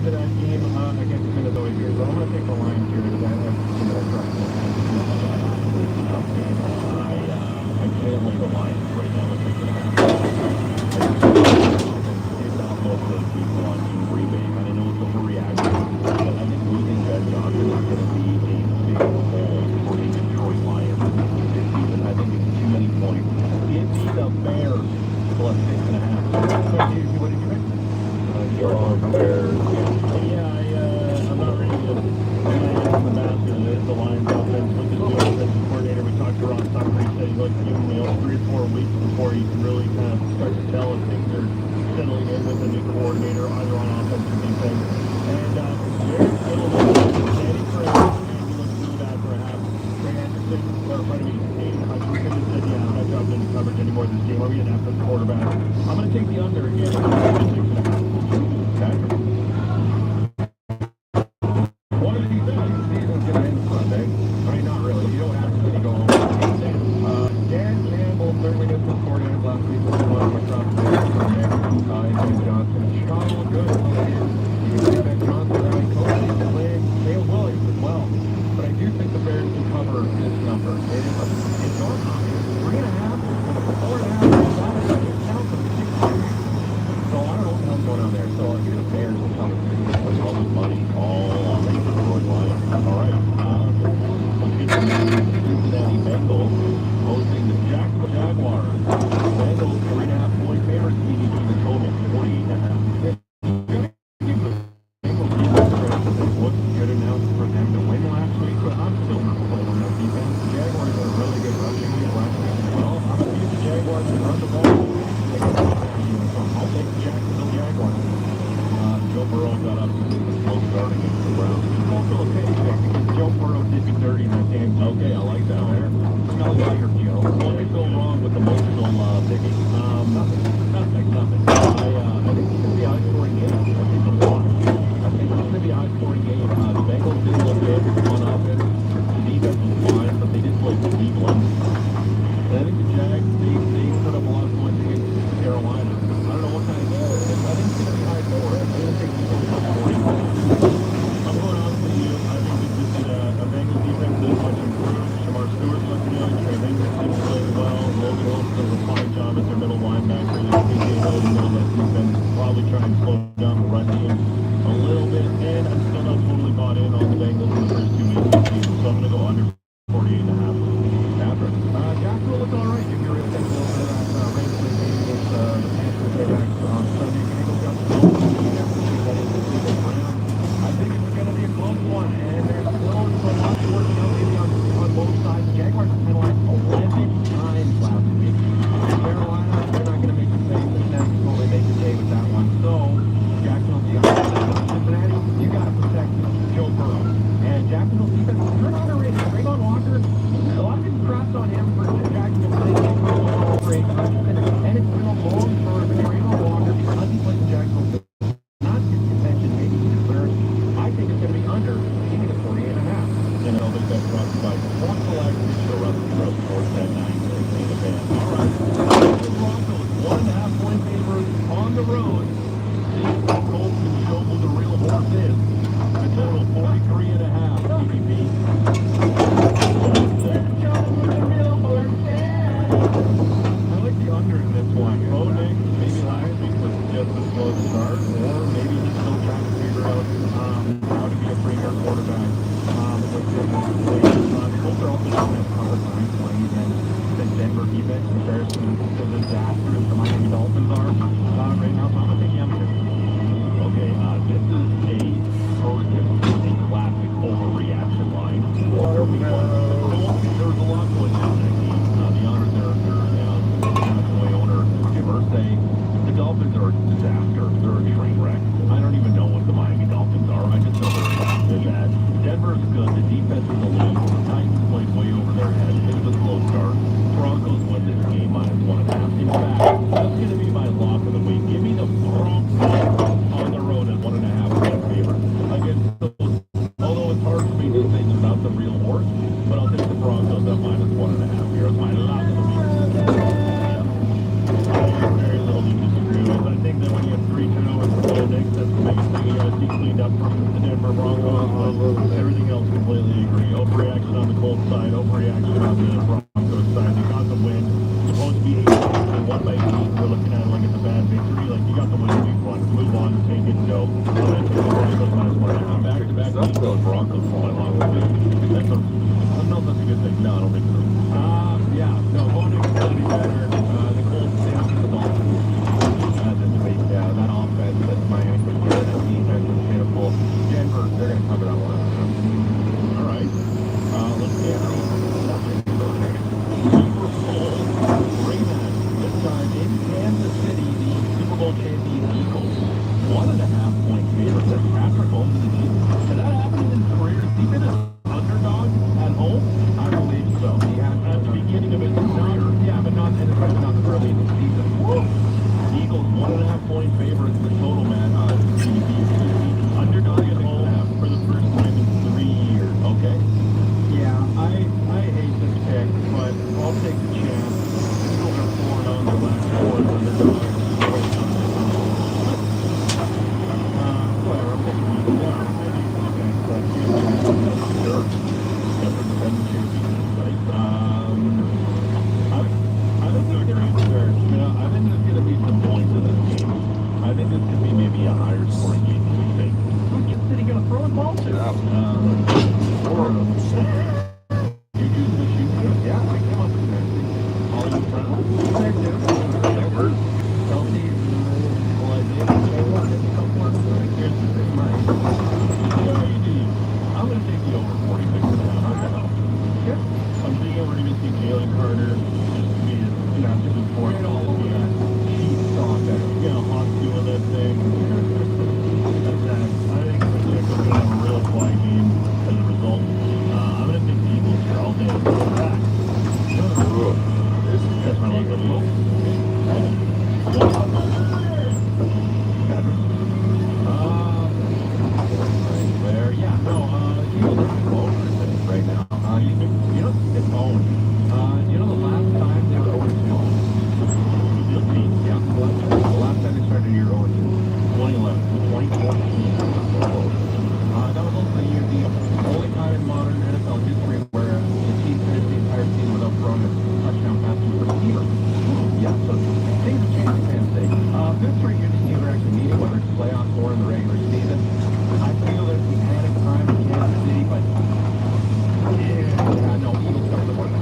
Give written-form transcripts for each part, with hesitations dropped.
end of that game against Minnesota here. So I'm going to take the Lions here because I have some of that trust in I can't leave the Lions right now with 6.5. It's not most of those people on Team Green Bay. And I know it's overreaction, but I think losing Ben Johnson is going to be a big hole for the Detroit Lions this season. I think it's too many points. Give me the Bears plus 6.5. What did you pick? Your Bears. Yeah, I'm not ready to lay on the basket of this. The Lions offense with the new offensive coordinator. We talked to Ron Tucker. He said he'd like to give him 3 or 4 weeks before you can really kind of start to tell if things are settling in with a new coordinator, either on offense or defense. And there's still a little bit of Danny Craig, and he looks good after a half. Trey Anderson, or pardon me, Aiden Hutchinson has said, yeah, I'm not dropping into coverage anymore this game. I'm going to have to quarterback. I'm going to take the under again. I'm going to take 6.5. Okay. One of these days, the season's going to end Sunday. I mean, not really. You don't have to go home. Dan Campbell certainly missed some coordinators last week. One of my crops there from Ben Johnson. Sean good. You can see Ben Johnson, obviously cleaned up the Denver Broncos, but everything else completely agree. Overreaction on the Colts side, overreaction on the Broncos side. They got the win. Supposed to be 8 points, they won by 8. We're looking at it like it's a bad victory. Like, you got the win week 1. Move on, take it, and go. Take the Broncos last Monday. Back-to-back weeks with the Broncos falling off the week. I don't know if that's a good thing. No, I don't think so. Yeah, no, going to be better. The Colts down to the Dolphins. Yeah, that offense, that's Miami. That defense is pitiful. Denver, they're going to cover that one. All right. Let's see. Super Bowl rematch. This time in Kansas City, the Super Bowl champion Eagles. 1.5-point favorite. That's Patrick Mahomes. Has that happened in his career? Has he been an underdog at home? I believe so. At the beginning of his career. Yeah, but not early in the season. Woo! Eagles 1.5-point favorite in the total, man. Underdog at home for the first time in 3 years. Okay. Yeah, I hate this pick, but I'll take the chance. Eagles are 4-0 in their last 4 as underdogs. Whatever. I'm taking Eagles. Sure. That's the champions, right? I think there's going to be some points in this game. I think this could be maybe a higher scoring game than we think. Who's Kansas City going to throw the ball to? You use the shoot? Yeah, I came up with that. All you friends? There too. They're hurt. Chelsea, I'm going to take the over 46 now. I'm thinking we're going to see Jalen Carter just be a massive important cheap stock that, Hawks doing that thing. I think we're going to have a real quiet game as a result. I'm going to take the Eagles here all day. That's my luck. There, yeah, no, Eagles are over right now. It's owned. The last time they were 0-2. Yeah, the last time they started year 0-2. 2011, 2014. That was also the year, the only time in modern NFL history where the team finished the entire season without throwing a touchdown pass to a receiver. Yeah, so things have changed in Kansas City. This 3 years the team are actually meeting, whether it's playoffs or in the regular season. I feel there's some panic time in Kansas City, but yeah, no, Eagles got the one.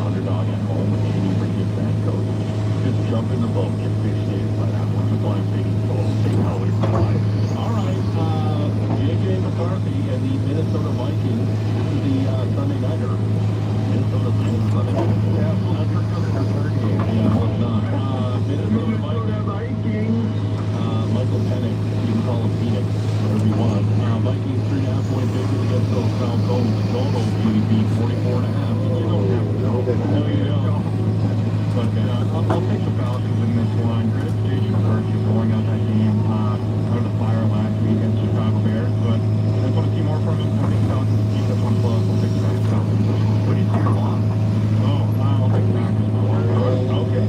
Underdog at home, and he brings that coach. Just jump in the boat, get fixated by that one. That's why I'm taking total. Take how we fly. All right, J.J. McCarthy and the Minnesota Vikings. This is the Sunday nighter. Minnesota Sunday nighter. Yeah, well, that's their third game. Yeah, well, it's not. Minnesota Vikings. Michael Penix, you can call him Phoenix, whatever you want. Vikings 3.5-point favorites against those Falcons. Total GDP 44.5. No, you don't. But I'll take the Falcons in this one. Credit to J.J. McCarthy for going out that game out of the fire last week against Chicago Bears. But I just want to see more from him. I think Falcons keep this one close. I'll take the Falcons. What do you see your loss? I'll take the Packers. Okay.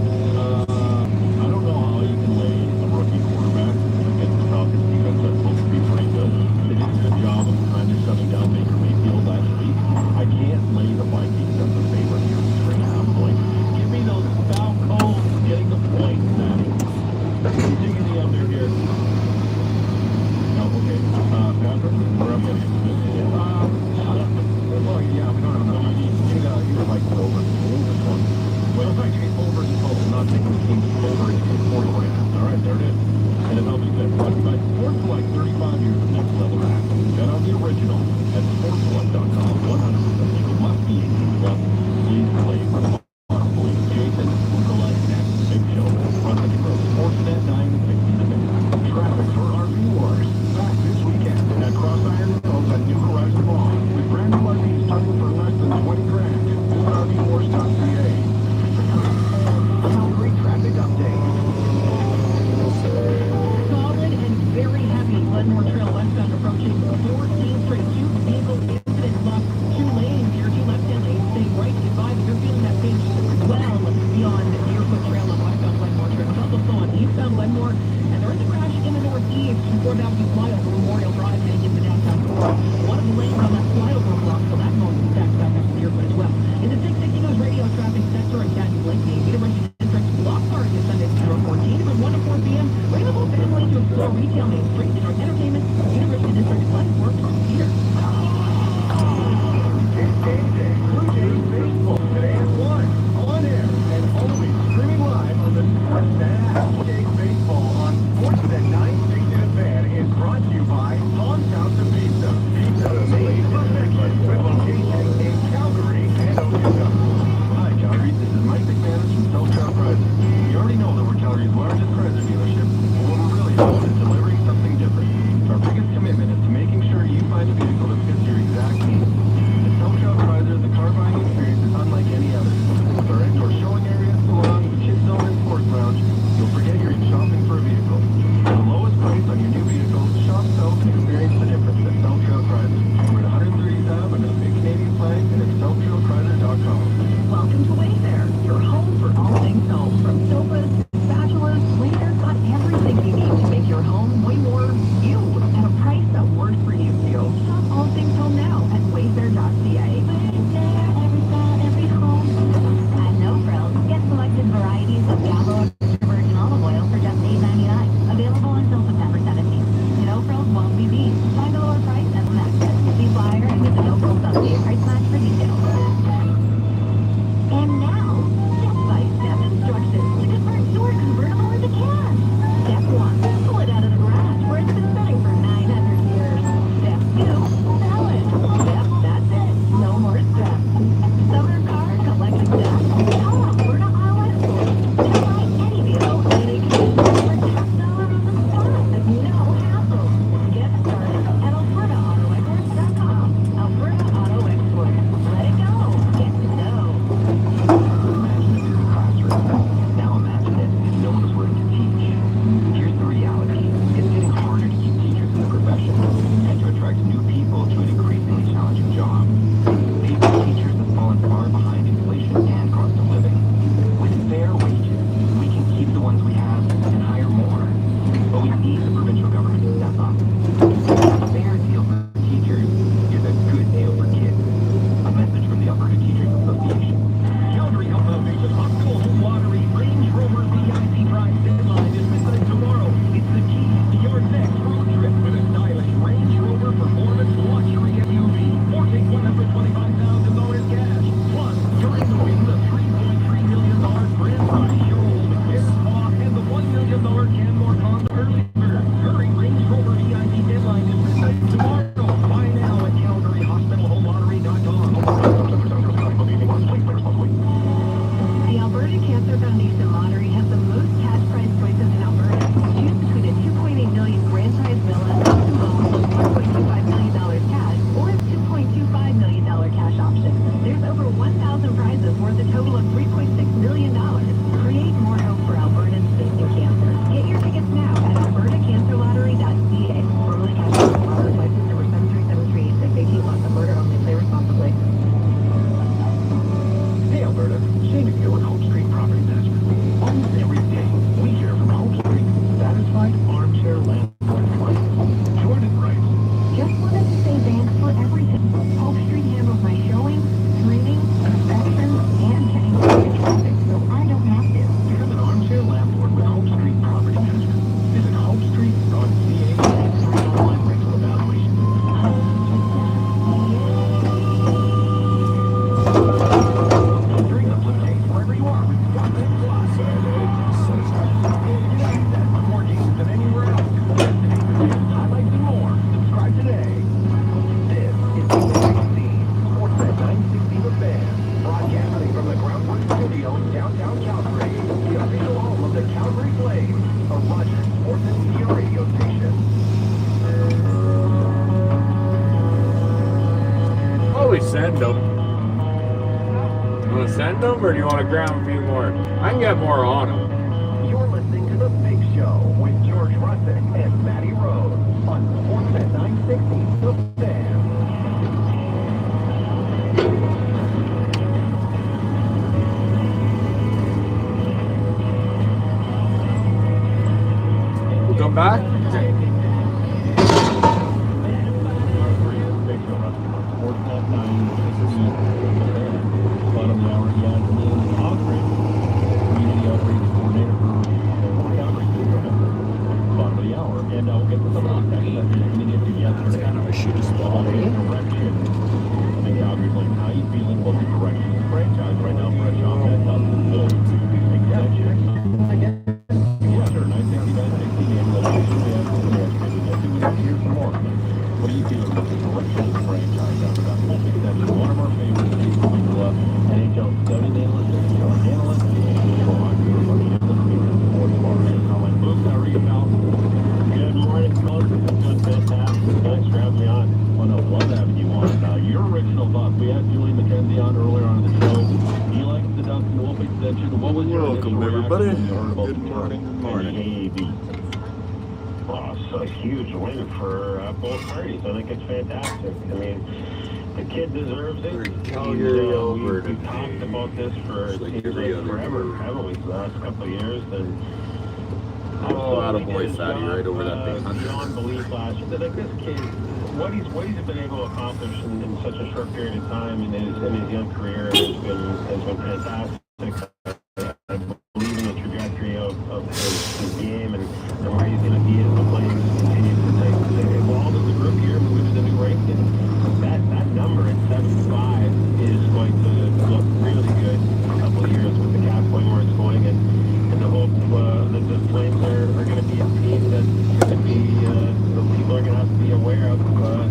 I don't know how you can lay a rookie quarterback against the Falcons defense. That's supposed to be pretty good. They did a good job of kind of shutting down Baker Mayfield last week. I can't lay the Vikings as a favorite here. 3.5 points. Give me those Falcons getting the points, Matty. I'm digging the under here. No, okay. Patrick, we're up against well, yeah, we don't have enough. You would like to over this one. Well, if I give you over the total, not taking the team over in 44.5. All right, there it is. NFL Defense brought to you by Sports Select, 35 years of next level action. Get on the original at sportselect.com. 100% legal. Must be 18 plus. Please play for the Jason, Nicolette, next big show. Front of the Grove. Sportsnet 960. Traffic for RV Wars. Back this weekend at Cross Iron Road at New Horizon Mall. With brand new RVs starting for less than 20 grand. Visit RVWars.ca. Calgary traffic update. like the University District's Block Park is Sunday, September 14th from 1 to 4 p.m. Bring the whole family to explore retail, Main Street, and entertainment. University District Plus work from here. It's game day. Blue Jays baseball today at 1 on air and always streaming live on the Sportsnet app. Blue Jays baseball on Sportsnet 960 The Fan is brought to you by Tom's House of Pizza. Pizza made perfection with locations in Calgary and Oakville. Hi, Calgary. This is Mike McManus from South Trail Chrysler. You already know that we're Calgary's largest Chrysler dealership, but what we're really about is delivering something different. Our biggest commitment is to making sure you find a vehicle that fits your exact needs. At South Trail Chrysler, the car buying experience is unlike any other. With our indoor showing area, salon, kids zone, and sports lounge, you'll forget you're even shopping for a vehicle. For the lowest price on your new vehicle, shop South and experience the difference at South Trail Chrysler. We're at 130th Ave under the big Canadian flag and at SouthTrailChrysler.com. Welcome to Wayfair, your home for all things home. From sofas, spatulas, cleaners, got everything you need to make your home way more you at a price that works for you too. Shop all things home now at Wayfair.ca. Every style, every home. At No Frills, get selected varieties of Gallo extra virgin olive oil for just $8.99. Available until September 17th. No Frills won't be beat. Find a lower price at Maxis. See flyer and get the No Frills update price match for details. And now, step-by-step instructions to convert your convertible into cash. Step 1, pull it out of the garage where it's been sitting for 900 years. Step 2, sell it. That's it. No more stress. Summer car collection done. Call Alberta Auto Export. They'll buy any vehicle, any condition, for $10 on the spot. No hassle. Get started at AlbertaAutoExport.com. Alberta Auto Export. Let it go. Get to know. Imagine a busy classroom. Now imagine it if no one was willing to teach. Here's the reality. It's getting harder to keep teachers in the profession and to attract new people to an increasingly challenging job. Paid teachers have fallen far behind inflation and cost of living. With fair wages, we can keep the ones we have and hire more. But we need the provincial government to step up. A fair deal for teachers is a good deal for kids. A message from the Alberta Teachers Association. Calgary Health Foundation Hospital Home Lottery Range Rover VIP prize deadline is midnight tomorrow. It's the key to your next road trip with a stylish Range Rover Performance Luxury SUV. Or take $125,000 cash. Plus, you're in the win the $3.3 million grand prize. Your old air spa and the $1 million Canmore Honda early bird. Hurry, Range Rover VIP deadline is midnight tomorrow. Buy now at CalgaryHospitalHomeLottery.com. The Alberta Cancer Foundation Lottery has the most cash prize choices in Alberta. Choose between a $2.8 million grand prize villa, custom home, $1.25 million cash, or a $2.25 million cash option. There's over 1,000 prizes worth a total of $3.6 million. Create more hope for Albertans facing cancer. Get your tickets now at albertacancerlottery.ca. Formally cash lottery license number 73738, 18 plus. Alberta only. Play responsibly. Hey Alberta, Shane here with Hope Street Property Management. Almost every day, we hear from Hope Street, satisfied armchair landlord clients. Jordan writes, Just wanted to say thanks for everything. Hope Street handles my showing, screening, inspections, and getting through traffic, so I don't have to. become an armchair landlord with Hope Street Property Management. Visit hopestreet.ca and free online rental evaluation. During the flip days, wherever you are, we've got that plus. More games than anywhere else. Yesterday's games, highlights and more. Subscribe today. This is the NBC Sportsnet 960 The Fan, broadcasting from the Groundwork Studio in downtown Calgary, the official home of the Calgary Flames, a Rogers Sports and Media radio station. Always send them. You want to send them or do you want to grab a few more? I can get more on them. You're listening to The Big Show with George Russick and Matty Rose on Sportsnet 960 The Fan. We'll come back? Sportsnet 960. Bottom of the hour again in Calgary. we'll get to some of the text messages we didn't get to That's yesterday. kind of a shitty spot, eh? Direction. The Calgary playing. How you feeling about the direction of the franchise right now for a shot that doesn't build extension? Yeah, sure. 960, 960, and the last we have to the next maybe get to it. Here's some more. What are you feeling about the direction of the franchise after that full extension? One of our favorites, NHL scouting analyst, NHL analyst, and everybody in the sports bar. How I'm Luke, how are you, pal? Good morning, fellas. Doing fantastic. Thanks for having me on. Well, no, love having you on. Your original thoughts. We had Julie McKenzie on earlier on in the show. He likes the Dustin Wolf extension. What was your Welcome, initial everybody. reaction when you heard about Good the morning. term? Morning. Well, it's a huge win for both parties. I think it's fantastic. I mean, the kid deserves it. We're in He's, Calgary, Alberta. we've talked about this for It's like seems every like other forever, year. haven't we? The last couple of years. And Oh, absolutely attaboy, did his Fatty, job, right over that big hunter. beyond belief last year. Like this kid, what he's been able to accomplish in such a short period of time in his young career has been fantastic. I believe in the trajectory of his game and where he's going to be as the players continue to evolve as a group here, move into the new rink. And that number at 75 is going to look really good in a couple of years with the cap going where it's going. And the hope that the Flames are going to be a team that's going to be, the people are going to have to be aware of the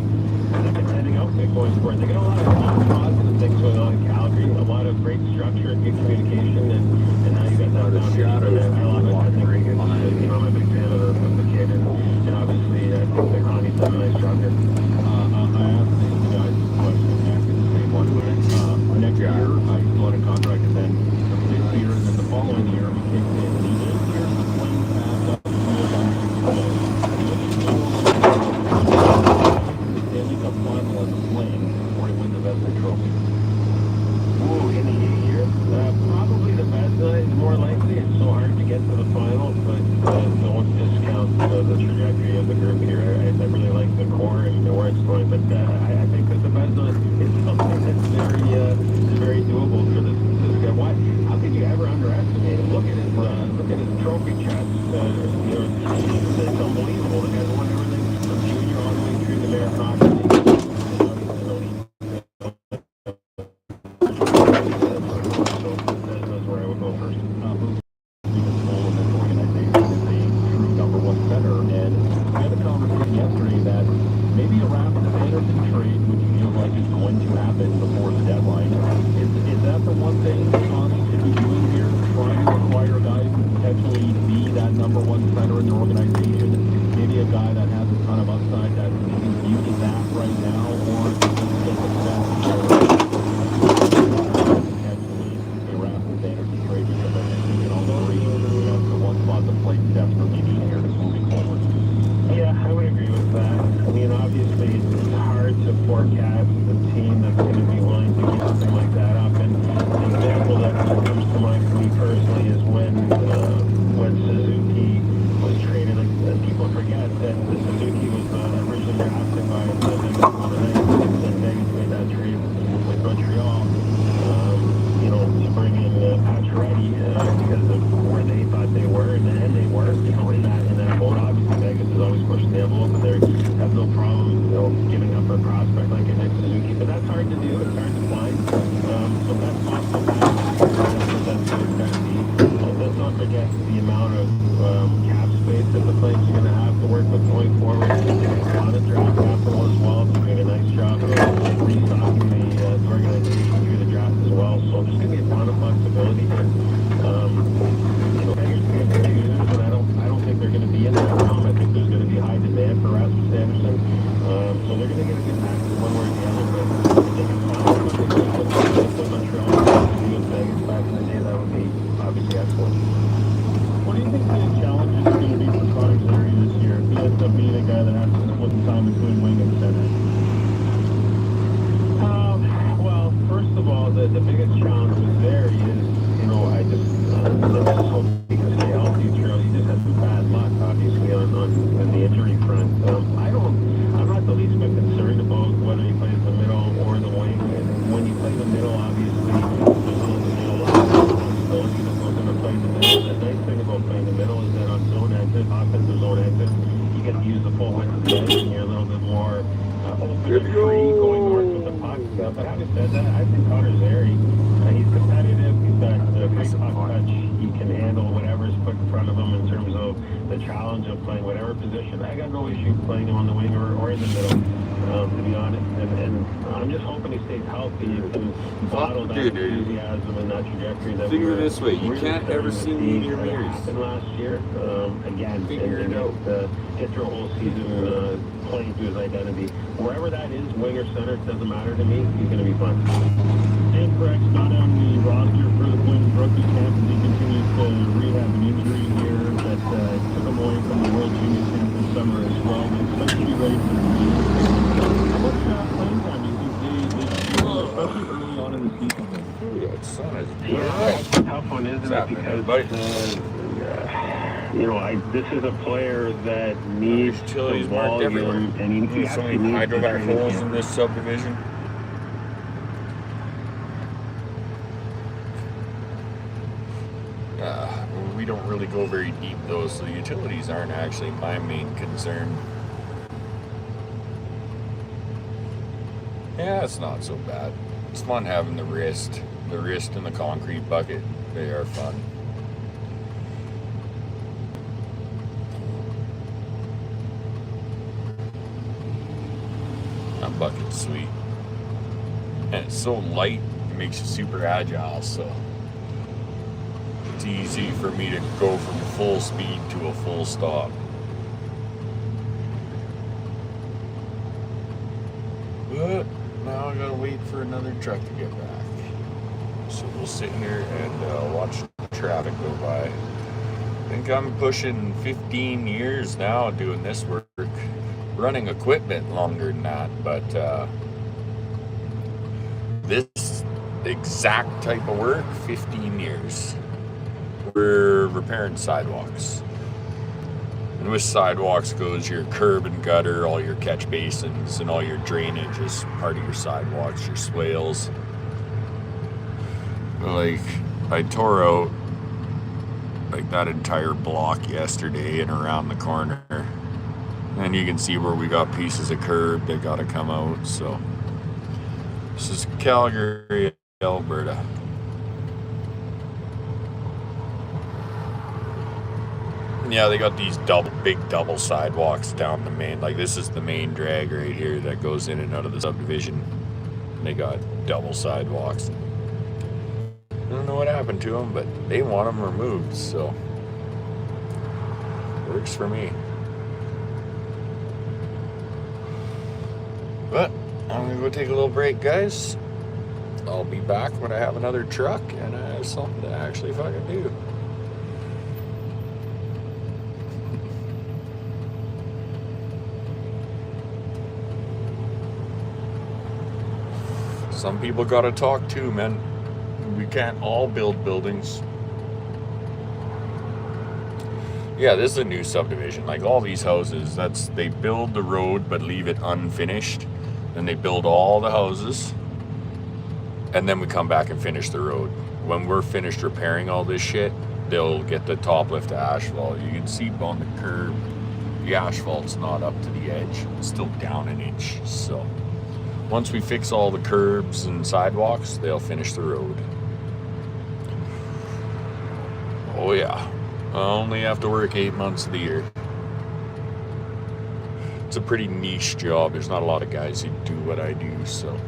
contending outfit going forward. They got a lot of positive things going on in Calgary, a lot of great structure, good communication, and now you got that foundation there. I think I'm a big fan of the kid, and obviously I think that Connie's done a nice job here. I asked the guys this question, exactly the same one. Next year, I still had a contract, and then this year, and then the following year, we kicked in. And this year, the Flames have up to the Stanley Cup final as a Flame, or to win the Vezina Trophy. Ooh, in the year, probably the best is more likely. It's so hard to get to the final, but don't discount the trajectory of the group here. I really like the core and where it's going, but I think that the best is something that's very doable for this guy. Why? How could you ever underestimate him? Look at his trophy chest. It's unbelievable. The guy's won everything from junior all the way through the meritocracy. Yesterday that maybe a Rapid Anderson trade, which feels like is going to happen before the deadline. Is that the one thing Tommy should be doing here? Trying to acquire a guy who could potentially be that number one center in the organization? Maybe a guy that has a ton of upside that is viewed as that right now, or is it just a step potentially a Rapid Anderson trade? Because I think we can all agree that's the one spot the Flames desperately need here moving forward. Yeah, I would agree with that. I mean, obviously, it's hard to forecast a team that's going to be willing to give something like that up. And the example that comes to mind for me personally is when Suzuki was traded. And people forget that Suzuki was originally drafted by the Bengals Golden Knights, and Vegas made that trade with Montreal, to bring in Pacioretty because of where they thought they were, and they were, in that boat. Obviously, Vegas is always pushing the envelope, and they have no problem, giving up a prospect like a Nick Suzuki. But that's hard to do. It's hard to find. So that's possible. Let's not forget the amount of cap space that the Flames are going to have to work with going forward. A lot of draft capital as well. They're doing a nice job of restocking the organization through the draft as well. So there's going to be a ton of flexibility here. Vegas is going to choose, and I don't think they're going to be in that realm. I think there's going to be high demand for Rasmus Anderson. So they're going to get a good package one way or the other. But if they can find something with Montreal and Vegas back in the day, that would be obviously excellent. What do you think the challenge is going to be for Connor Zary this year? He ends up being a guy that has to split the time between wing and center. Well, first of all, the biggest challenge with Zary is, I just hope he can stay healthy throughout. He just had some bad luck, obviously, on the injury front. I'm not the least bit concerned about whether he plays the middle or the wing. And when you play the middle, obviously, there's a lot of responsibility that goes into playing the middle. The nice thing about playing the middle is that on zone exit, offensive zone exit, you get to use the full width of the edge, and you're a little bit more open Good and to go. free going north with the puck. But having said that, I think Connor's Airy, he's competitive. He's got the great puck touch. He can handle whatever's put in front of him in terms of the challenge of playing whatever position. I got no issue playing him on the wing or in the middle, to be honest. And I'm just hoping he stays healthy and can bottle that enthusiasm and that trajectory that Figure we're this way, you really can't ever see starting to me in your see mirrors. happen last year. Again, Figure it out. get through a whole season playing to his identity. Wherever that is, wing or center, it doesn't matter to me. He's going to be fun. Dan Craig's not on the roster for the Queens rugby camp as he continues to rehab an injury here that took him away from the World Junior Camp this summer as well. But expect to be ready for the season. How much playing time do you think they should, especially early on in the season? Ooh, that sun is Yeah, tough one, isn't it? happening, Because this is a player that needs utilities the marked everywhere. volume, and he There's so actually many needs the hydrovac training holes camp. in this subdivision. We don't really go very deep though, so the utilities aren't actually my main concern. Yeah, it's not so bad. It's fun having the wrist and the concrete bucket. They are fun. That bucket's sweet. And it's so light, it makes you super agile, so it's easy for me to go from full speed to a full stop. But now I gotta wait for another truck to get back. So we'll sit here and watch traffic go by. I think I'm pushing 15 years now doing this work. Running equipment longer than that, but this exact type of work, 15 years. We're repairing sidewalks. And with sidewalks goes your curb and gutter, all your catch basins, and all your drainage is part of your sidewalks, your swales. Like, I tore out like that entire block yesterday and around the corner. And you can see where we got pieces of curb that got to come out. So this is Calgary, Alberta. Yeah, they got these big double sidewalks down the main. Like, this is the main drag right here that goes in and out of the subdivision. They got double sidewalks. I don't know what happened to them, but they want them removed, so works for me. But I'm gonna go take a little break, guys. I'll be back when I have another truck and I have something to actually fucking do. Some people gotta talk too, man. We can't all build buildings. Yeah, this is a new subdivision. Like, all these houses, they build the road but leave it unfinished. Then they build all the houses, and then we come back and finish the road. When we're finished repairing all this shit, they'll get the top lift of asphalt. You can see on the curb, the asphalt's not up to the edge. It's still down an inch. So once we fix all the curbs and sidewalks, they'll finish the road. Oh yeah, I only have to work 8 months of the year. It's a pretty niche job. There's not a lot of guys who do what I do, so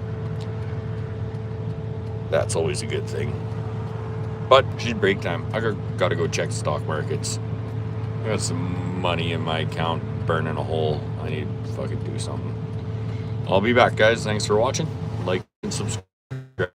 that's always a good thing. But she's break time. I gotta go check the stock markets. I got some money in my account burning a hole. I need to fucking do something. I'll be back, guys. Thanks for watching. Like and subscribe.